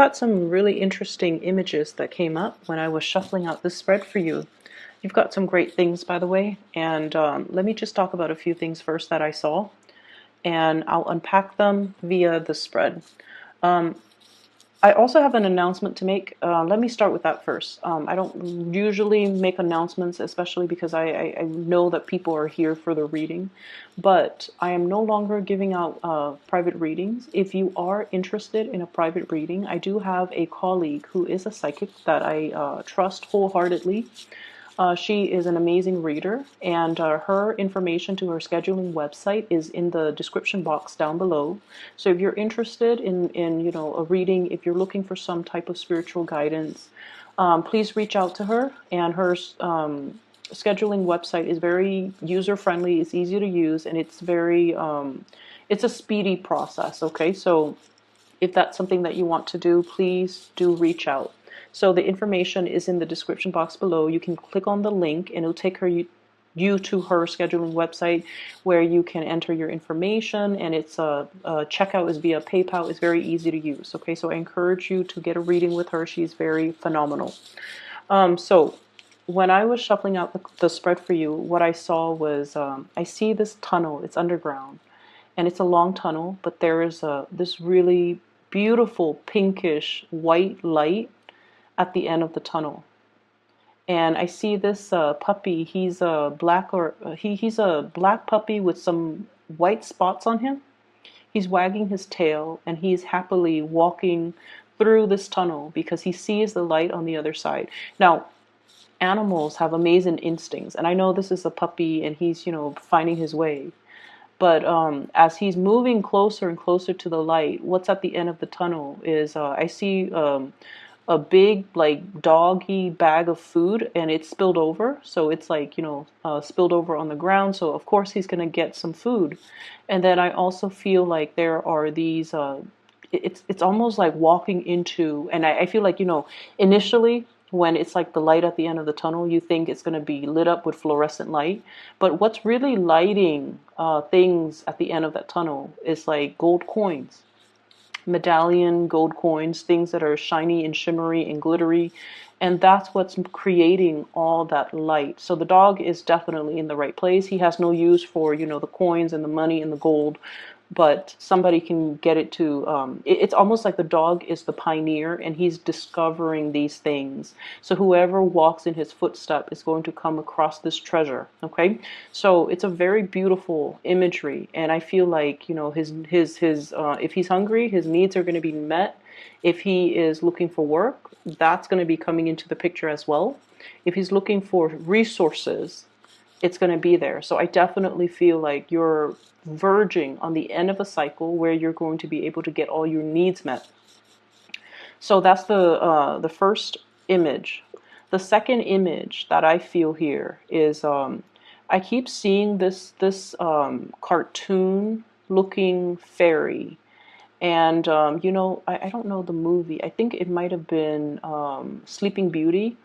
Got some really interesting images that came up when I was shuffling out this spread for you. You've got some great things, by the way, and let me just talk about a few things first that I saw, and I'll unpack them via the spread. Um, I also have an announcement to make. Let me start with that first. I don't usually make announcements, especially because I know that people are here for the reading, but I am no longer giving out private readings. If you are interested in a private reading, I do have a colleague who is a psychic that I trust wholeheartedly. She is an amazing reader, and her information to her scheduling website is in the description box down below. So if you're interested in a reading, if you're looking for some type of spiritual guidance, please reach out to her. And her scheduling website is very user friendly. It's easy to use, and it's very it's a speedy process. Okay, so if that's something that you want to do, please do reach out. So the information is in the description box below. You can click on the link and it'll take you to her scheduling website where you can enter your information, and it's checkout is via PayPal. It's very easy to use. Okay, so I encourage you to get a reading with her. She's very phenomenal. So when I was shuffling out the spread for you, what I saw was I see this tunnel. It's underground, and it's a long tunnel, but there is this really beautiful pinkish white light at the end of the tunnel. And I see this puppy. He's a black he's a black puppy with some white spots on him. He's wagging his tail and he's happily walking through this tunnel because he sees the light on the other side. Now, animals have amazing instincts, and I know this is a puppy and he's, finding his way. But as he's moving closer and closer to the light, what's at the end of the tunnel is I see a big like doggy bag of food, and it's spilled over. So it's like, spilled over on the ground. So of course he's going to get some food. And then I also feel like there are these, it's almost like walking into, and I feel like, initially when it's like the light at the end of the tunnel, you think it's going to be lit up with fluorescent light. But what's really lighting things at the end of that tunnel is like gold coins. Medallion gold coins, things that are shiny and shimmery and glittery, and that's what's creating all that light. So the dog is definitely in the right place. He has no use for the coins and the money and the gold, but somebody can get it to it's almost like the dog is the pioneer and he's discovering these things. So whoever walks in his footstep is going to come across this treasure. Okay, so it's a very beautiful imagery, and I feel like his if he's hungry, his needs are going to be met. If he is looking for work, that's going to be coming into the picture as well. If he's looking for resources, it's going to be there. So I definitely feel like you're verging on the end of a cycle where you're going to be able to get all your needs met. So that's the first image. The second image that I feel here is I keep seeing this cartoon looking fairy. And I don't know the movie. I think it might have been Sleeping Beauty,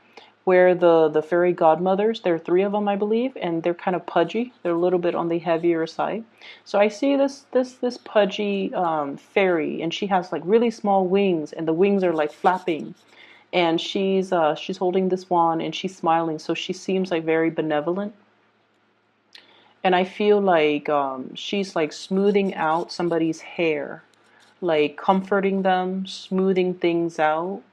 where the fairy godmothers, there are three of them, I believe, and they're kind of pudgy. They're a little bit on the heavier side. So I see this pudgy fairy, and she has like really small wings, and the wings are like flapping. And she's holding this wand, and she's smiling, so she seems like very benevolent. And I feel like she's like smoothing out somebody's hair, like comforting them, smoothing things out.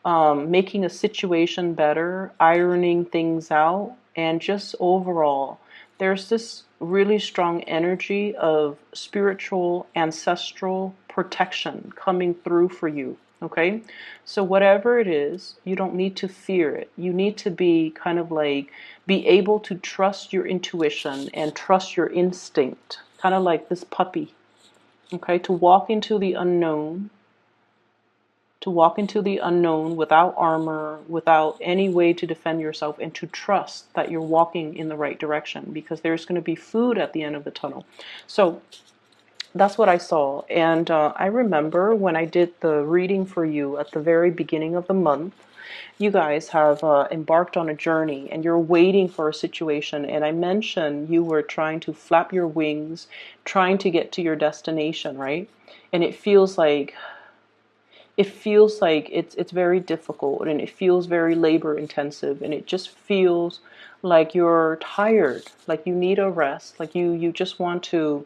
Making a situation better, ironing things out, and just overall, there's this really strong energy of spiritual, ancestral protection coming through for you. Okay, so whatever it is, you don't need to fear it. You need to be kind of like be able to trust your intuition and trust your instinct, kind of like this puppy. Okay, to walk into the unknown. To walk into the unknown without armor, without any way to defend yourself, and to trust that you're walking in the right direction, because there's going to be food at the end of the tunnel. So that's what I saw. And I remember when I did the reading for you at the very beginning of the month, you guys have embarked on a journey and you're waiting for a situation. And I mentioned you were trying to flap your wings, trying to get to your destination, right? And it feels like it feels like it's very difficult, and it feels very labor intensive, and it just feels like you're tired, like you need a rest, like you just want to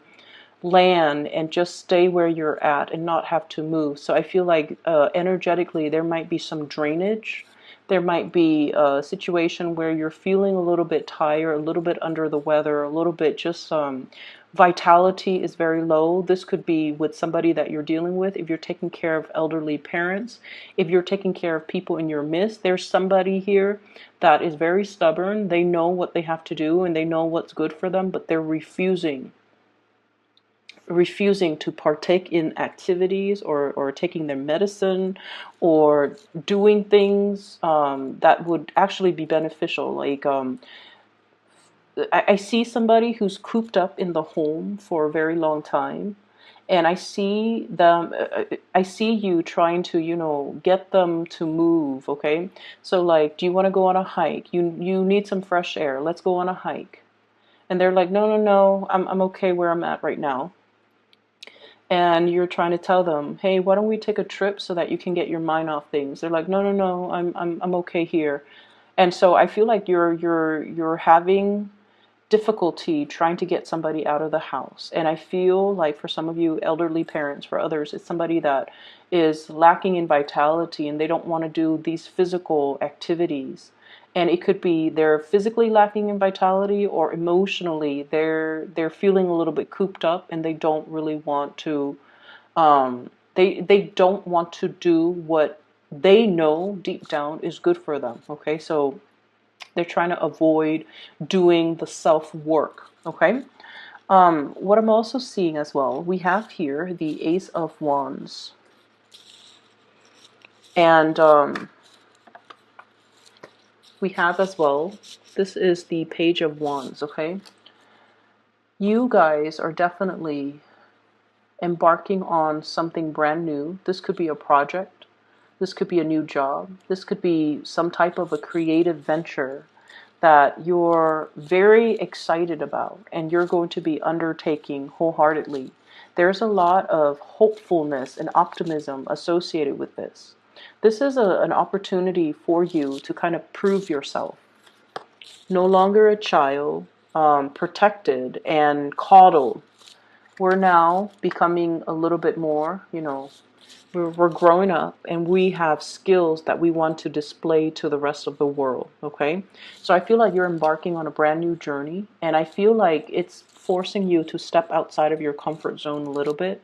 land and just stay where you're at and not have to move. So I feel like energetically there might be some drainage. There might be a situation where you're feeling a little bit tired, a little bit under the weather, a little bit just vitality is very low. This could be with somebody that you're dealing with. If you're taking care of elderly parents, if you're taking care of people in your midst, there's somebody here that is very stubborn. They know what they have to do and they know what's good for them, but they're refusing to partake in activities or taking their medicine or doing things that would actually be beneficial. Like I see somebody who's cooped up in the home for a very long time, and I see them. I see you trying to, get them to move. Okay, so like, do you want to go on a hike? You need some fresh air. Let's go on a hike. And they're like, no, no, no. I'm okay where I'm at right now. And you're trying to tell them, hey, why don't we take a trip so that you can get your mind off things? They're like, no, no, no, I'm okay here. And so I feel like you're having difficulty trying to get somebody out of the house. And I feel like for some of you elderly parents, for others, it's somebody that is lacking in vitality and they don't want to do these physical activities. And it could be they're physically lacking in vitality, or emotionally they're feeling a little bit cooped up and they don't really want to they don't want to do what they know deep down is good for them. Okay, so they're trying to avoid doing the self work. Okay. What I'm also seeing as well, we have here the Ace of Wands, and we have as well, this is the Page of Wands. Okay, you guys are definitely embarking on something brand new. This could be a project. This could be a new job. This could be some type of a creative venture that you're very excited about and you're going to be undertaking wholeheartedly. There's a lot of hopefulness and optimism associated with this. This is an opportunity for you to kind of prove yourself. No longer a child, protected and coddled. We're now becoming a little bit more, we're growing up and we have skills that we want to display to the rest of the world. Okay, so I feel like you're embarking on a brand new journey, and I feel like it's forcing you to step outside of your comfort zone a little bit.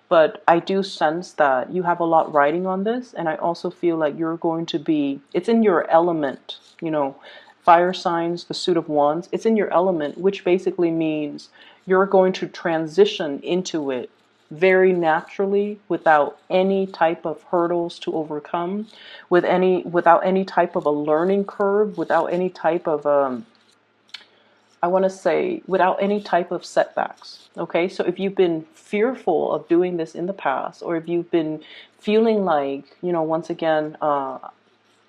But I do sense that you have a lot riding on this, and I also feel like you're going to be, it's in your element, fire signs, the suit of wands, it's in your element, which basically means you're going to transition into it very naturally, without any type of hurdles to overcome, without any type of a learning curve, without any type of I want to say without any type of setbacks. Okay, so if you've been fearful of doing this in the past, or if you've been feeling like, once again,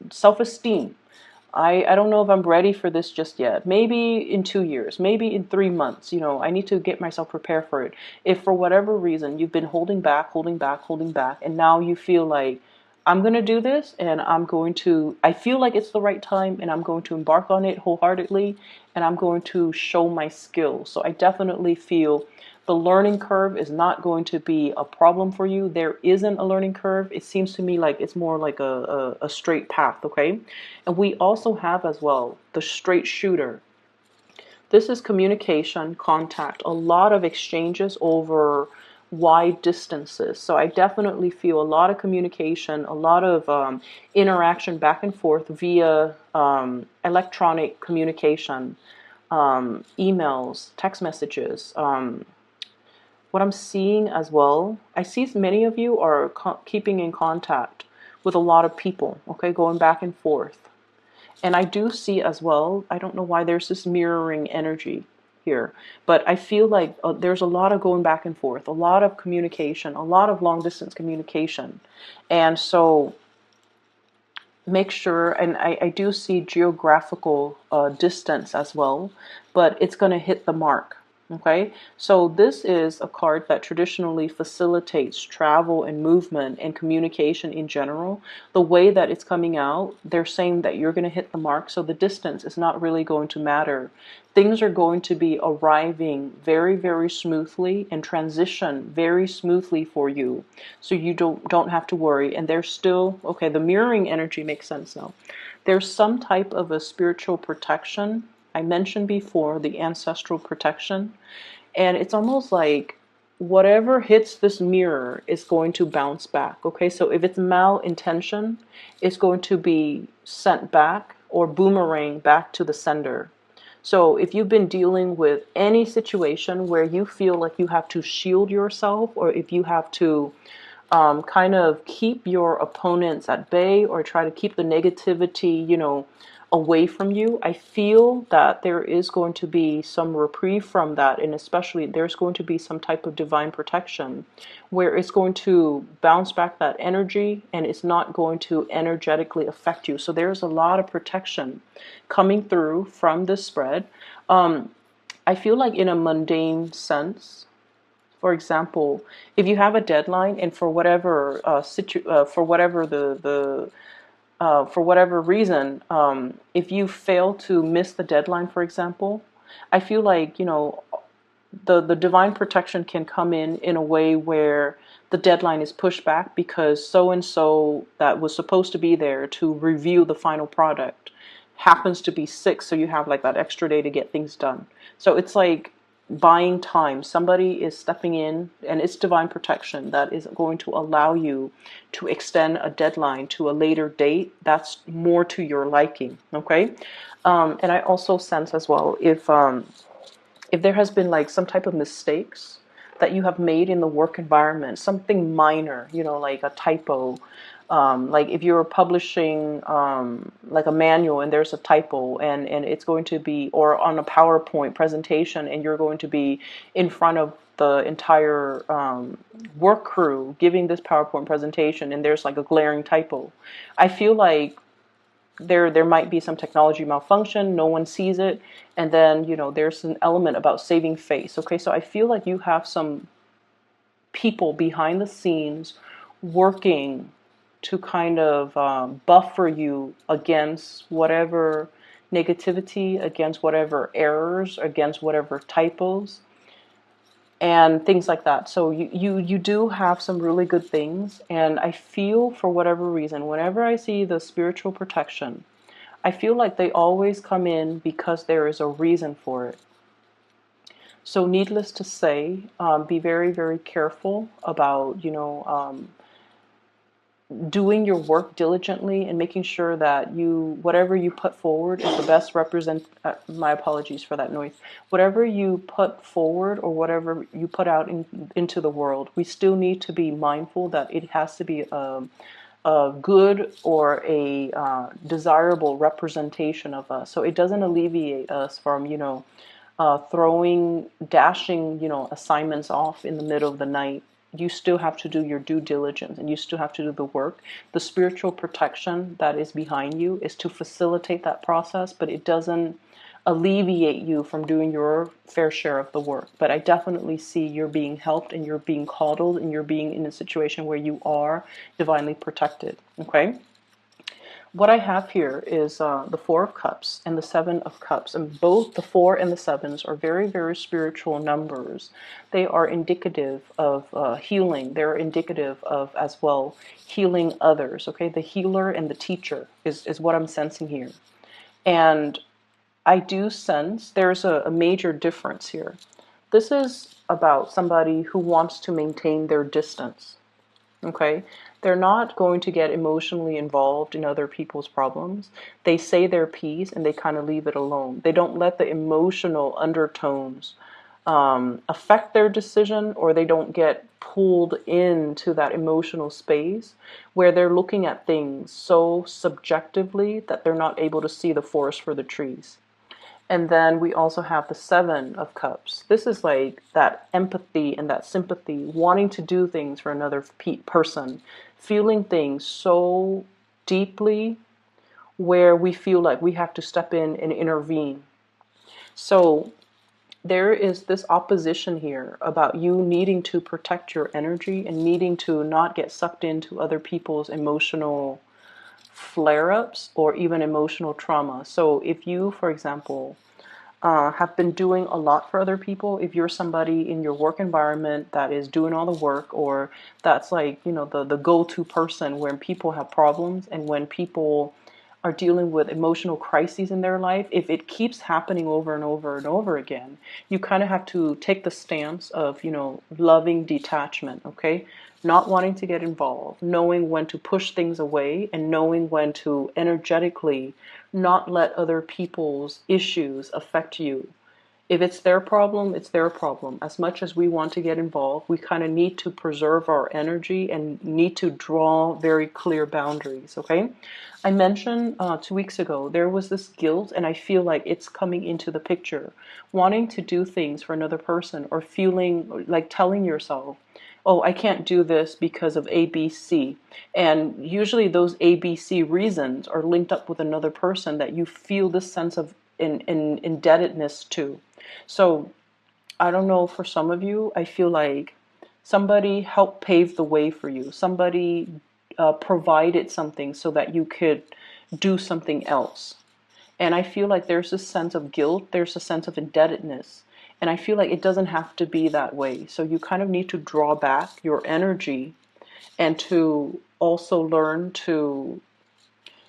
self-esteem, I don't know if I'm ready for this just yet. Maybe in 2 years, maybe in 3 months, I need to get myself prepared for it. If for whatever reason you've been holding back, and now you feel like, I'm going to do this and I feel like it's the right time and I'm going to embark on it wholeheartedly and I'm going to show my skills. So I definitely feel the learning curve is not going to be a problem for you. There isn't a learning curve. It seems to me like it's more like a straight path, okay? And we also have as well the straight shooter. This is communication, contact, a lot of exchanges over wide distances. So I definitely feel a lot of communication, a lot of interaction back and forth via electronic communication, emails, text messages. What I'm seeing as well, I see many of you are keeping in contact with a lot of people, okay, going back and forth. And I do see as well, I don't know why there's this mirroring energy here, but I feel like there's a lot of going back and forth, a lot of communication, a lot of long distance communication. And so make sure, and I do see geographical distance as well, but it's going to hit the mark. Okay, so this is a card that traditionally facilitates travel and movement and communication in general. The way that it's coming out, they're saying that you're going to hit the mark, so the distance is not really going to matter. Things are going to be arriving very, very smoothly and transition very smoothly for you. So you don't have to worry. And there's still, okay, the mirroring energy makes sense now. There's some type of a spiritual protection. I mentioned before the ancestral protection, and it's almost like whatever hits this mirror is going to bounce back. Okay, so if it's malintention, it's going to be sent back or boomerang back to the sender. So if you've been dealing with any situation where you feel like you have to shield yourself, or if you have to kind of keep your opponents at bay or try to keep the negativity, away from you, I feel that there is going to be some reprieve from that, and especially there's going to be some type of divine protection where it's going to bounce back that energy and it's not going to energetically affect you. So there's a lot of protection coming through from this spread. I feel like in a mundane sense, for example, if you have a deadline and for whatever for whatever reason, if you fail to miss the deadline, for example, I feel like the divine protection can come in a way where the deadline is pushed back because so and so that was supposed to be there to review the final product happens to be sick, so you have like that extra day to get things done. So it's like buying time. Somebody is stepping in, and it's divine protection that is going to allow you to extend a deadline to a later date that's more to your liking. Okay, and I also sense as well if there has been like some type of mistakes that you have made in the work environment, something minor, like a typo, like if you're publishing like a manual and there's a typo and it's going to be, or on a PowerPoint presentation and you're going to be in front of the entire work crew giving this PowerPoint presentation and there's like a glaring typo. I feel like there might be some technology malfunction, no one sees it, and then there's an element about saving face. Okay, so I feel like you have some people behind the scenes working to kind of buffer you against whatever negativity, against whatever errors, against whatever typos and things like that. So you do have some really good things, and I feel for whatever reason, whenever I see the spiritual protection, I feel like they always come in because there is a reason for it. So needless to say, be very, very careful about, doing your work diligently and making sure that whatever you put forward is the best my apologies for that noise. Whatever you put forward or whatever you put out into the world, we still need to be mindful that it has to be a good or a desirable representation of us. So it doesn't alleviate us from, dashing, assignments off in the middle of the night. You still have to do your due diligence and you still have to do the work. The spiritual protection that is behind you is to facilitate that process, but it doesn't alleviate you from doing your fair share of the work. But I definitely see you're being helped and you're being coddled and you're being in a situation where you are divinely protected. Okay? What I have here is the Four of Cups and the Seven of Cups, and both the Four and the Sevens are very, very spiritual numbers. They are indicative of healing. They're indicative of, as well, healing others. Okay, the healer and the teacher is what I'm sensing here. And I do sense there's a major difference here. This is about somebody who wants to maintain their distance. Okay, they're not going to get emotionally involved in other people's problems. They say their piece and they kind of leave it alone. They don't let the emotional undertones affect their decision, or they don't get pulled into that emotional space where they're looking at things so subjectively that they're not able to see the forest for the trees. And then we also have the Seven of Cups. This is like that empathy and that sympathy, wanting to do things for another person, feeling things so deeply where we feel like we have to step in and intervene. So there is this opposition here about you needing to protect your energy and needing to not get sucked into other people's emotional flare-ups or even emotional trauma. So if you, for example, have been doing a lot for other people, if you're somebody in your work environment that is doing all the work, or that's like, you know, the go-to person when people have problems and when people are dealing with emotional crises in their life, if it keeps happening over and over and over again, you kind of have to take the stance of, you know, loving detachment, okay? Not wanting to get involved, knowing when to push things away, and knowing when to energetically not let other people's issues affect you. If it's their problem, it's their problem. As much as we want to get involved, we kind of need to preserve our energy and need to draw very clear boundaries, okay? I mentioned 2 weeks ago, there was this guilt, and I feel like it's coming into the picture. Wanting to do things for another person, or feeling like telling yourself, oh, I can't do this because of ABC. And usually those ABC reasons are linked up with another person that you feel this sense of indebtedness to. So I don't know, for some of you, I feel like somebody helped pave the way for you. Somebody provided something so that you could do something else. And I feel like there's a sense of guilt, there's a sense of indebtedness. And I feel like it doesn't have to be that way. So you kind of need to draw back your energy and to also learn to,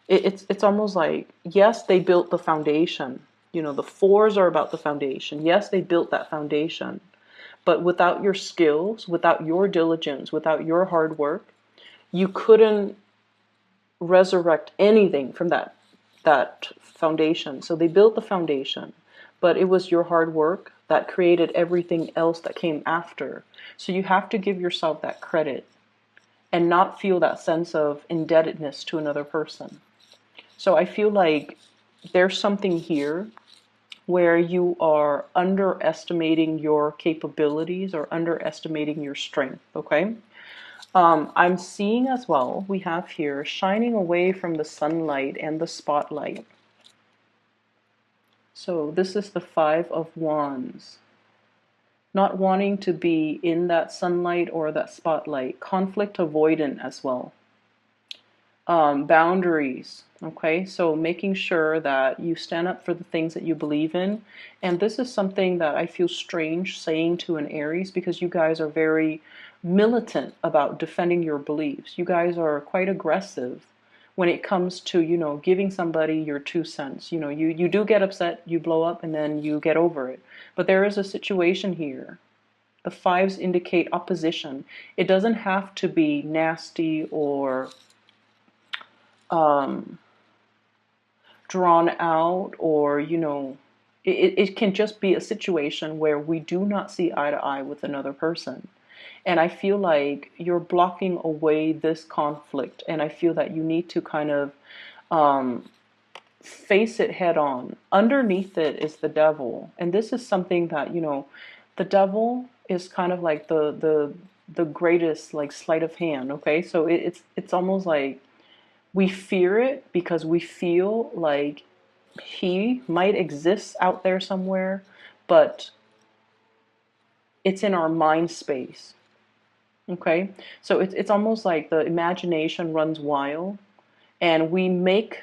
it's almost like, yes, they built the foundation. You know, the fours are about the foundation. Yes, they built that foundation. But without your skills, without your diligence, without your hard work, you couldn't resurrect anything from that foundation. So they built the foundation, but it was your hard work that created everything else that came after. So you have to give yourself that credit and not feel that sense of indebtedness to another person. So I feel like there's something here where you are underestimating your capabilities or underestimating your strength, okay? I'm seeing as well, we have here shining away from the sunlight and the spotlight. So this is the Five of Wands. Not wanting to be in that sunlight or that spotlight. Conflict avoidant as well. Boundaries, okay? So making sure that you stand up for the things that you believe in. And this is something that I feel strange saying to an Aries, because you guys are very militant about defending your beliefs. You guys are quite aggressive when it comes to, you know, giving somebody your 2 cents. You know, you do get upset, you blow up, and then you get over it. But there is a situation here. The fives indicate opposition. It doesn't have to be nasty or drawn out, or, you know, it can just be a situation where we do not see eye to eye with another person. And I feel like you're blocking away this conflict, and I feel that you need to kind of face it head on. Underneath it is the devil, and this is something that, you know, the devil is kind of like the greatest like sleight of hand, okay? So it's almost like we fear it because we feel like he might exist out there somewhere, but it's in our mind space. Okay, so it's almost like the imagination runs wild, and we make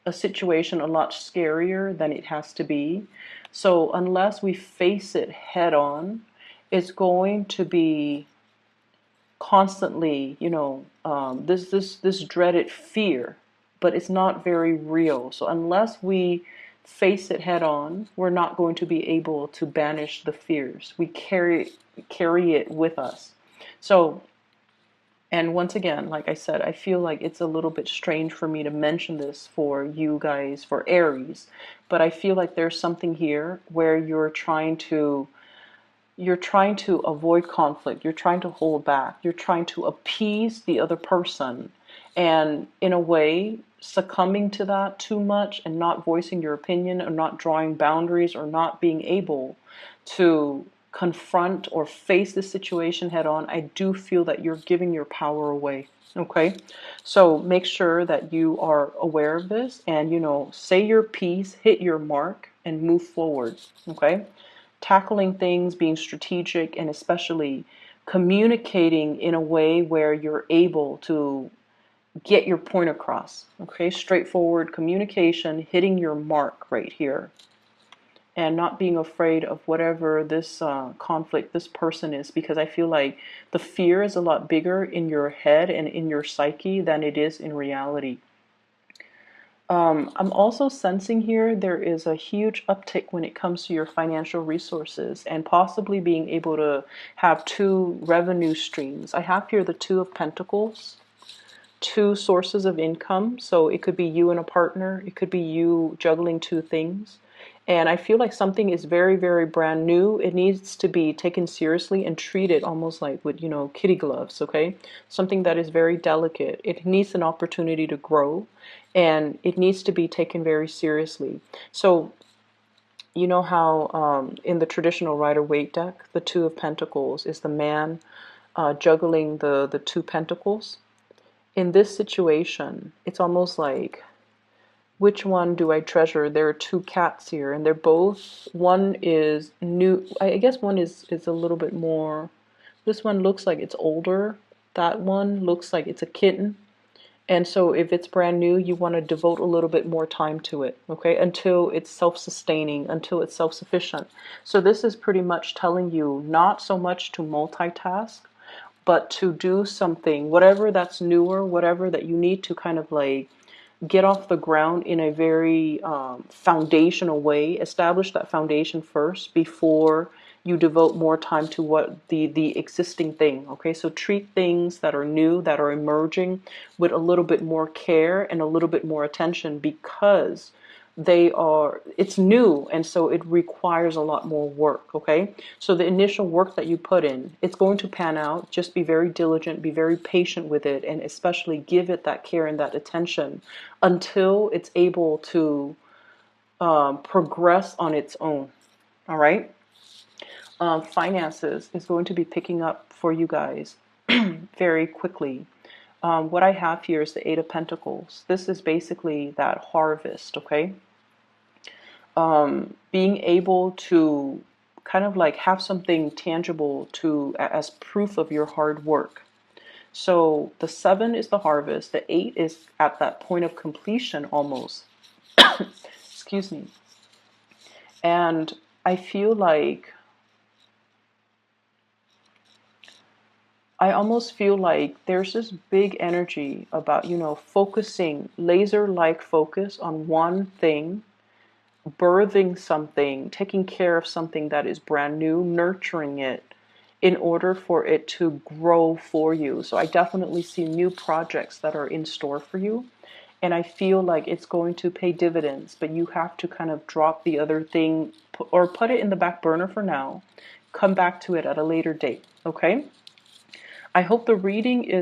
a situation a lot scarier than it has to be. So unless we face it head on, it's going to be constantly, you know, this dreaded fear, but it's not very real. So unless we face it head on, we're not going to be able to banish the fears. We carry it with us. So, and once again, like I said, I feel like it's a little bit strange for me to mention this for you guys, for Aries, but I feel like there's something here where you're trying to avoid conflict, you're trying to hold back, you're trying to appease the other person, and in a way succumbing to that too much and not voicing your opinion, or not drawing boundaries, or not being able to confront or face the situation head on. I do feel that you're giving your power away. Okay, so make sure that you are aware of this, and, you know, say your piece, hit your mark, and move forward. Okay, tackling things, being strategic, and especially communicating in a way where you're able to get your point across. Okay, straightforward communication, hitting your mark right here, and not being afraid of whatever this conflict, this person is, because I feel like the fear is a lot bigger in your head and in your psyche than it is in reality. I'm also sensing here there is a huge uptick when it comes to your financial resources and possibly being able to have two revenue streams. I have here the Two of Pentacles, two sources of income. So it could be you and a partner. It could be you juggling two things. And I feel like something is very, very brand new. It needs to be taken seriously and treated almost like with, kitty gloves, okay? Something that is very delicate. It needs an opportunity to grow, and it needs to be taken very seriously. So, you know how in the traditional Rider-Waite deck, the Two of Pentacles is the man juggling the two pentacles? In this situation, it's almost like, which one do I treasure? There are two cats here, and they're both, one is new. I guess one is a little bit more, this one looks like it's older. That one looks like it's a kitten. And so if it's brand new, you want to devote a little bit more time to it, okay? Until it's self-sustaining, until it's self-sufficient. So this is pretty much telling you not so much to multitask, but to do something, whatever that's newer, whatever that you need to kind of like get off the ground in a very foundational way. Establish that foundation first before you devote more time to what the existing thing. Okay, so treat things that are new, that are emerging, with a little bit more care and a little bit more attention, because it's new, and so it requires a lot more work. Okay, so the initial work that you put in, it's going to pan out. Just be very diligent, be very patient with it, and especially give it that care and that attention until it's able to progress on its own. All right, finances is going to be picking up for you guys very quickly. What I have here is the Eight of Pentacles. This is basically that harvest, okay? Being able to kind of like have something tangible as proof of your hard work. So the 7 is the harvest. The 8 is at that point of completion almost. Excuse me. And I feel like I almost feel like there's this big energy about, focusing, laser-like focus on one thing, birthing something, taking care of something that is brand new, nurturing it in order for it to grow for you. So I definitely see new projects that are in store for you. And I feel like it's going to pay dividends, but you have to kind of drop the other thing or put it in the back burner for now. Come back to it at a later date, okay? I hope the reading is